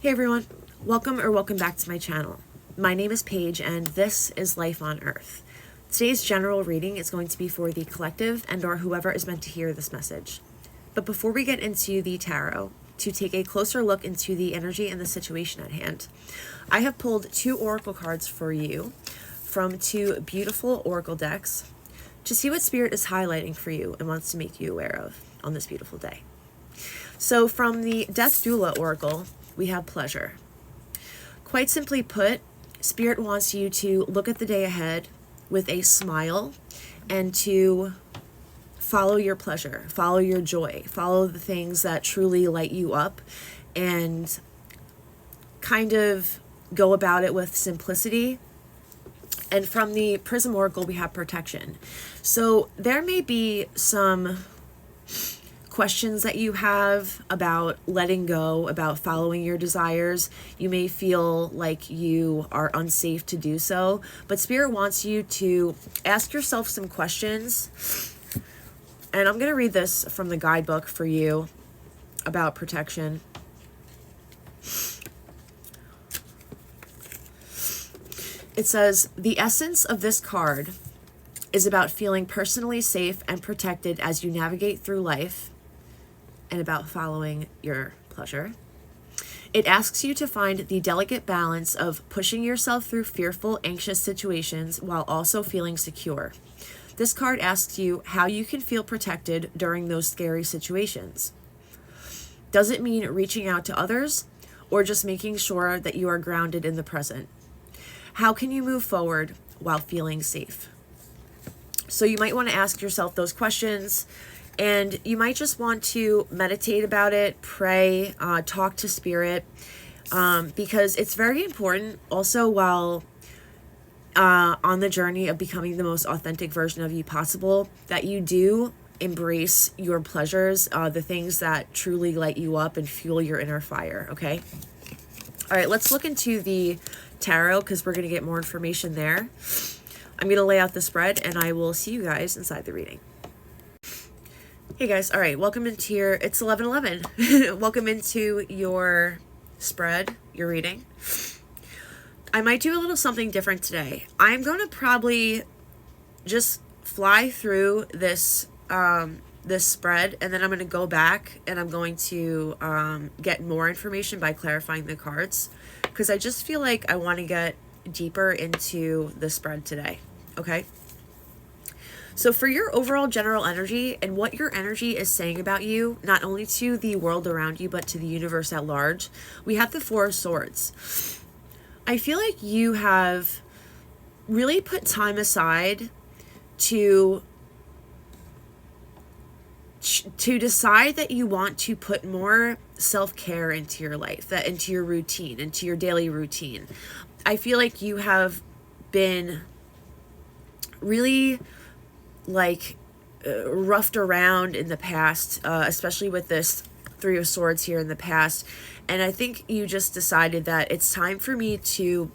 Hey everyone, welcome back to my channel. My name is Paige and this is Life on Earth. Today's general reading is going to be for the collective and or whoever is meant to hear this message. But before we get into the tarot, to take a closer look into the energy and the situation at hand, I have pulled 2 oracle cards for you from 2 beautiful oracle decks to see what Spirit is highlighting for you and wants to make you aware of on this beautiful day. So from the Death Doula Oracle, we have pleasure. Quite simply put, Spirit wants you to look at the day ahead with a smile and to follow your pleasure, follow your joy, follow the things that truly light you up, and kind of go about it with simplicity. And from the Prism Oracle, we have protection. So there may be some questions that you have about letting go, about following your desires. You may feel like you are unsafe to do so, but Spirit wants you to ask yourself some questions. And I'm going to read this from the guidebook for you about protection. It says, the essence of this card is about feeling personally safe and protected as you navigate through life, and about following your pleasure. It asks you to find the delicate balance of pushing yourself through fearful, anxious situations while also feeling secure. This card asks you how you can feel protected during those scary situations. Does it mean reaching out to others, or just making sure that you are grounded in the present? How can you move forward while feeling safe? So you might want to ask yourself those questions. And you might just want to meditate about it, pray, talk to Spirit, because it's very important also while on the journey of becoming the most authentic version of you possible, that you do embrace your pleasures, the things that truly light you up and fuel your inner fire, okay? All right, let's look into the tarot because we're going to get more information there. I'm going to lay out the spread and I will see you guys inside the reading. Hey guys, all right, welcome into your, it's 11:11. Welcome into your spread, your reading. I might do a little something different today. I'm going to probably just fly through this this spread, and then I'm going to go back and I'm going to get more information by clarifying the cards, because I just feel like I want to get deeper into the spread today, okay? So for your overall general energy and what your energy is saying about you, not only to the world around you, but to the universe at large, we have the 4 of Swords. I feel like you have really put time aside to decide that you want to put more self-care into your life, that into your routine, into your daily routine. I feel like you have been really roughed around in the past, especially with this 3 of Swords here in the past. And I think you just decided that it's time for me to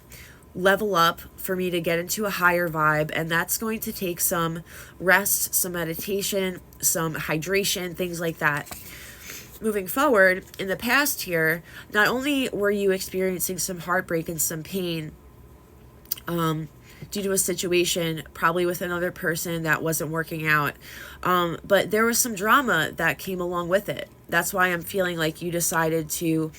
level up, for me to get into a higher vibe. And that's going to take some rest, some meditation, some hydration, things like that. Moving forward, in the past here, not only were you experiencing some heartbreak and some pain, due to a situation probably with another person that wasn't working out, but there was some drama that came along with it. That's why I'm feeling like you decided to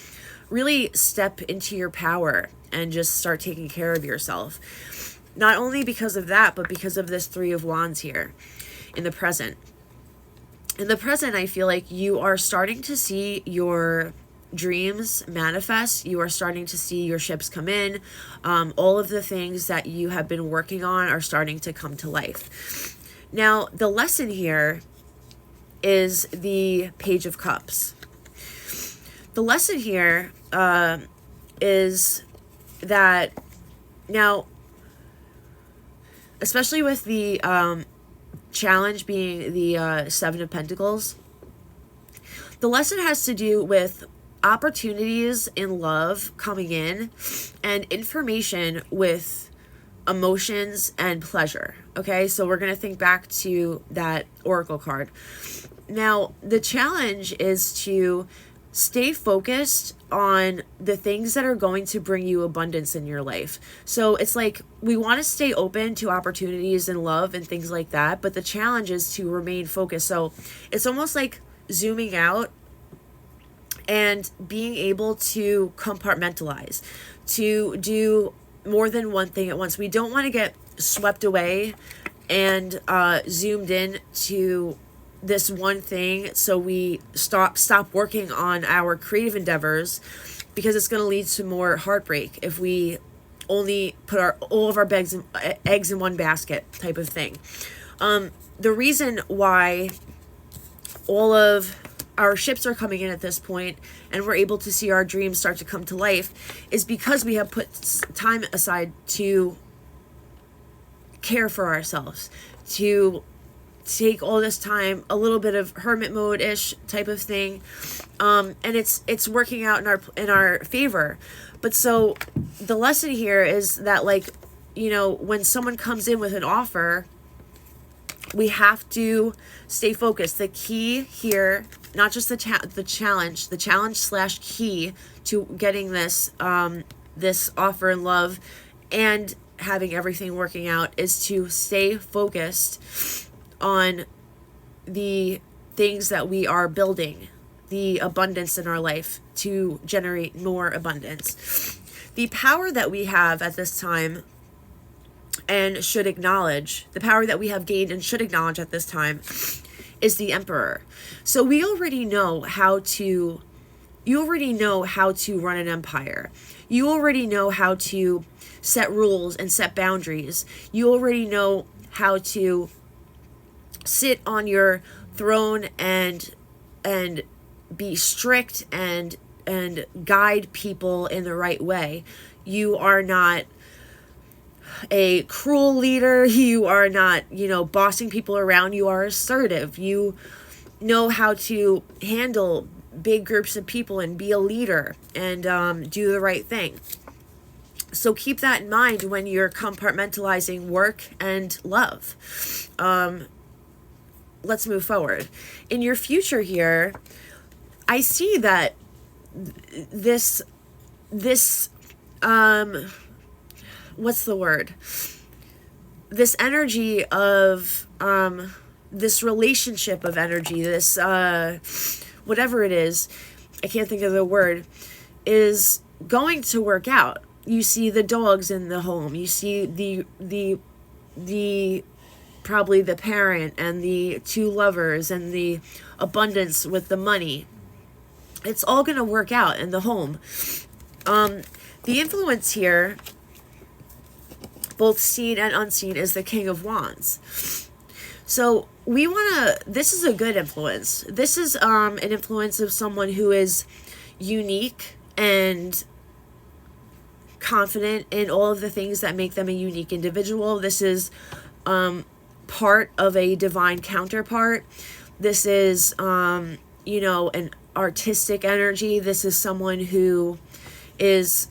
really step into your power and just start taking care of yourself. Not only because of that, but because of this 3 of Wands here in the present. In the present, I feel like you are starting to see your dreams manifest. You are starting to see your ships come in. All of the things that you have been working on are starting to come to life. Now, the lesson here is the Page of Cups. The lesson here is that now, especially with the challenge being the 7 of Pentacles, the lesson has to do with opportunities in love coming in and information with emotions and pleasure. Okay, so we're going to think back to that oracle card. Now, the challenge is to stay focused on the things that are going to bring you abundance in your life. So it's like we want to stay open to opportunities and love and things like that, but the challenge is to remain focused. So it's almost like zooming out and being able to compartmentalize, to do more than one thing at once. We don't want to get swept away and zoomed in to this one thing, so we stop working on our creative endeavors, because it's going to lead to more heartbreak if we only put all of our eggs in one basket type of thing. The reason why all of our ships are coming in at this point and we're able to see our dreams start to come to life is because we have put time aside to care for ourselves, to take all this time, a little bit of hermit mode-ish type of thing, and it's working out in our favor. But so the lesson here is that, like, you know, when someone comes in with an offer, we have to stay focused. The key here, not just the challenge / key to getting this this offer in love and having everything working out, is to stay focused on the things that we are building, the abundance in our life, to generate more abundance. The power that we have at this time and should acknowledge, the power that we have gained and should acknowledge at this time, is the Emperor. So we already know how to, you already know how to run an empire. You already know how to set rules and set boundaries. You already know how to sit on your throne and be strict and guide people in the right way. You are not a cruel leader. You are not, you know, bossing people around. You are assertive. You know how to handle big groups of people and be a leader and do the right thing. So keep that in mind when you're compartmentalizing work and love. Let's move forward. In your future here, I see that this what's the word? This energy of this relationship of energy, this whatever it is, I can't think of the word, is going to work out. You see the dogs in the home. You see the probably the parent and the two lovers and the abundance with the money. It's all going to work out in the home. The influence here, both seen and unseen, is the King of Wands. So we want to, this is a good influence. This is an influence of someone who is unique and confident in all of the things that make them a unique individual. This is part of a divine counterpart. This is, you know, an artistic energy. This is someone who is,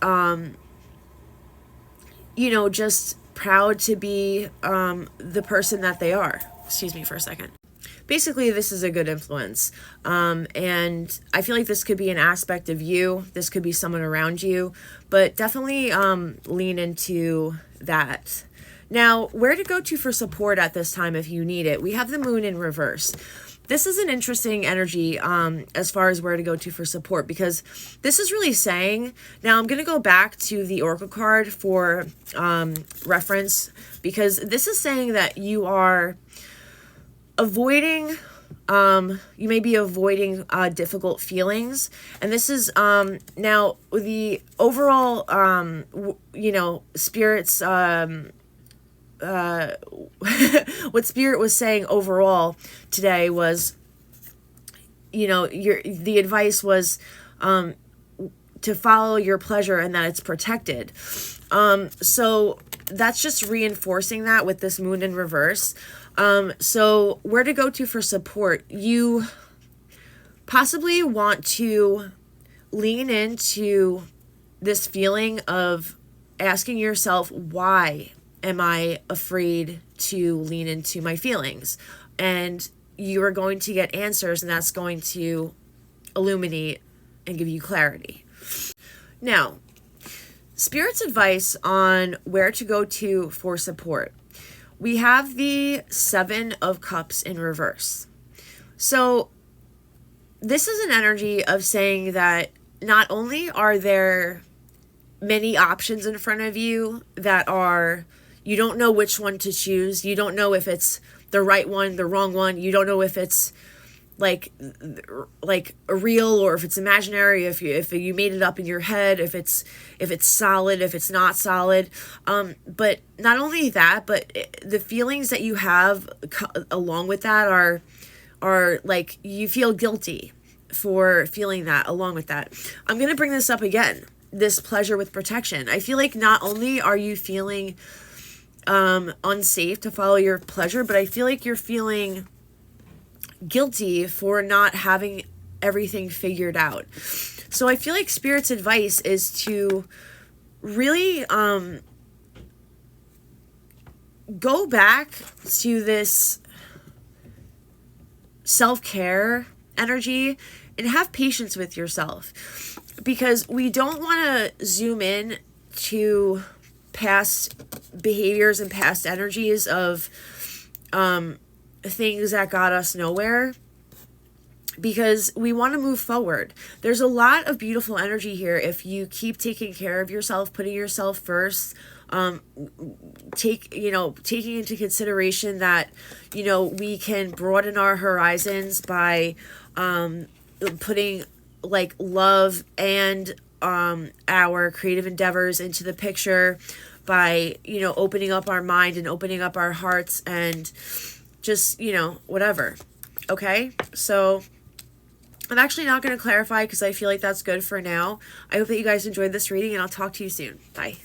you know, just proud to be the person that they are. Excuse me for a second. Basically, this is a good influence. And I feel like this could be an aspect of you. This could be someone around you. But definitely lean into that. Now, where to go to for support at this time if you need it? We have the Moon in reverse. This is an interesting energy as far as where to go to for support, because this is really saying, now I'm going to go back to the Oracle card for reference, because this is saying that you are avoiding, you may be avoiding difficult feelings. And this is now the overall, you know, Spirit's, what Spirit was saying overall today was, you know, the advice was to follow your pleasure and that it's protected. So that's just reinforcing that with this Moon in reverse. So where to go to for support? You possibly want to lean into this feeling of asking yourself, why am I afraid to lean into my feelings? And you are going to get answers, and that's going to illuminate and give you clarity. Now, Spirit's advice on where to go to for support. We have the Seven of Cups in reverse. So this is an energy of saying that not only are there many options in front of you that are, you don't know which one to choose. You don't know if it's the right one, the wrong one. You don't know if it's like real or if it's imaginary, if you made it up in your head, if it's solid, if it's not solid. But not only that, but the feelings that you have along with that are like, you feel guilty for feeling that along with that. I'm going to bring this up again, this pleasure with protection. I feel like not only are you feeling unsafe to follow your pleasure, but I feel like you're feeling guilty for not having everything figured out. So I feel like Spirit's advice is to really go back to this self-care energy and have patience with yourself, because we don't want to zoom in to past behaviors and past energies of things that got us nowhere, because we want to move forward. There's a lot of beautiful energy here if you keep taking care of yourself, putting yourself first, taking into consideration that, we can broaden our horizons by putting like love and our creative endeavors into the picture, by opening up our mind and opening up our hearts and just whatever. Okay, so I'm actually not going to clarify because I feel like that's good for now. I hope that you guys enjoyed this reading, and I'll talk to you soon. Bye.